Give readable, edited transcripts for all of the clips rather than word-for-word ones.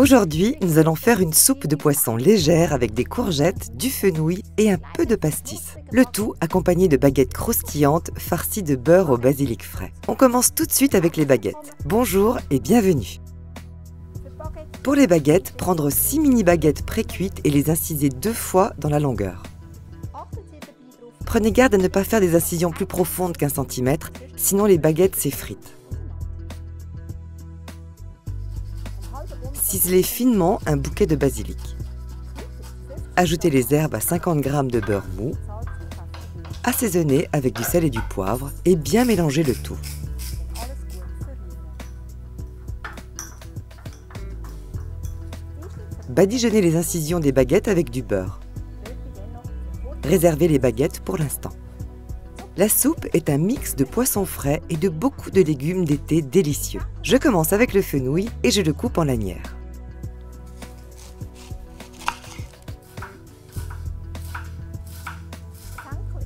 Aujourd'hui, nous allons faire une soupe de poisson légère avec des courgettes, du fenouil et un peu de pastis. Le tout accompagné de baguettes croustillantes farcies de beurre au basilic frais. On commence tout de suite avec les baguettes. Bonjour et bienvenue. Pour les baguettes, prendre 6 mini-baguettes pré-cuites et les inciser 2 fois dans la longueur. Prenez garde à ne pas faire des incisions plus profondes qu'1 cm, sinon les baguettes s'effritent. Ciselez finement un bouquet de basilic. Ajoutez les herbes à 50 g de beurre mou. Assaisonnez avec du sel et du poivre et bien mélangez le tout. Badigeonnez les incisions des baguettes avec du beurre. Réservez les baguettes pour l'instant. La soupe est un mix de poissons frais et de beaucoup de légumes d'été délicieux. Je commence avec le fenouil et je le coupe en lanières.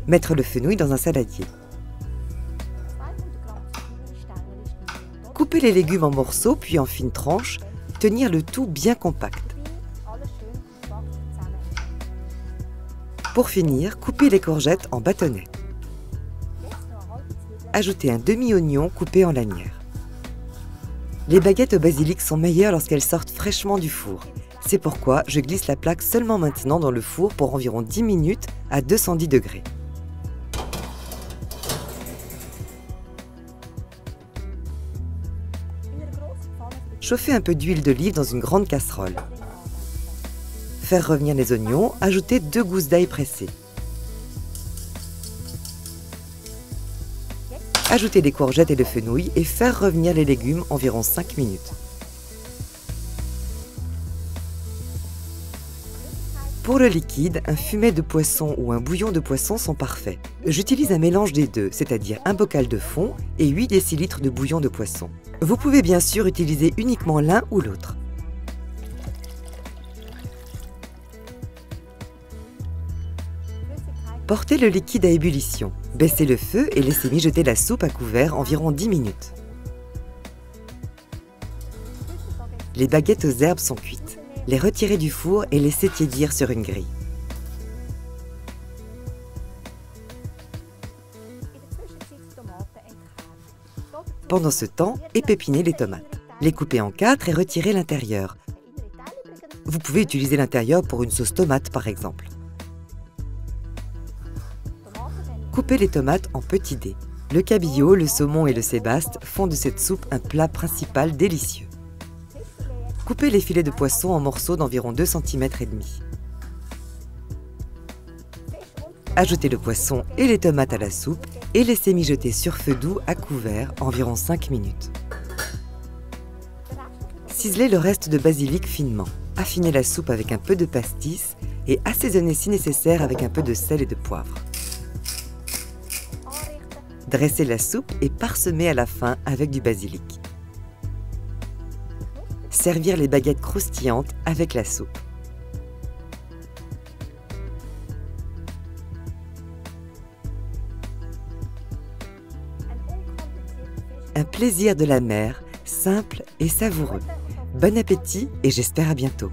Mettre le fenouil dans un saladier. Couper les légumes en morceaux puis en fines tranches, tenir le tout bien compact. Pour finir, coupez les courgettes en bâtonnets. Ajoutez un demi-oignon coupé en lanières. Les baguettes au basilic sont meilleures lorsqu'elles sortent fraîchement du four. C'est pourquoi je glisse la plaque seulement maintenant dans le four pour environ 10 minutes à 210 degrés. Chauffez un peu d'huile d'olive dans une grande casserole. Faire revenir les oignons, ajoutez 2 gousses d'ail pressées. Ajoutez les courgettes et le fenouil et faire revenir les légumes environ 5 minutes. Pour le liquide, un fumet de poisson ou un bouillon de poisson sont parfaits. J'utilise un mélange des deux, c'est-à-dire un bocal de fond et 8 décilitres de bouillon de poisson. Vous pouvez bien sûr utiliser uniquement l'un ou l'autre. Portez le liquide à ébullition. Baissez le feu et laissez mijoter la soupe à couvert environ 10 minutes. Les baguettes aux herbes sont cuites. Les retirez du four et laissez tiédir sur une grille. Pendant ce temps, épépinez les tomates. Les coupez en 4 et retirez l'intérieur. Vous pouvez utiliser l'intérieur pour une sauce tomate par exemple. Coupez les tomates en petits dés. Le cabillaud, le saumon et le sébaste font de cette soupe un plat principal délicieux. Coupez les filets de poisson en morceaux d'environ 2,5 cm. Ajoutez le poisson et les tomates à la soupe et laissez mijoter sur feu doux à couvert environ 5 minutes. Ciselez le reste de basilic finement. Affinez la soupe avec un peu de pastis et assaisonnez si nécessaire avec un peu de sel et de poivre. Dressez la soupe et parsemez à la fin avec du basilic. Servir les baguettes croustillantes avec la soupe. Un plaisir de la mer, simple et savoureux. Bon appétit et j'espère à bientôt.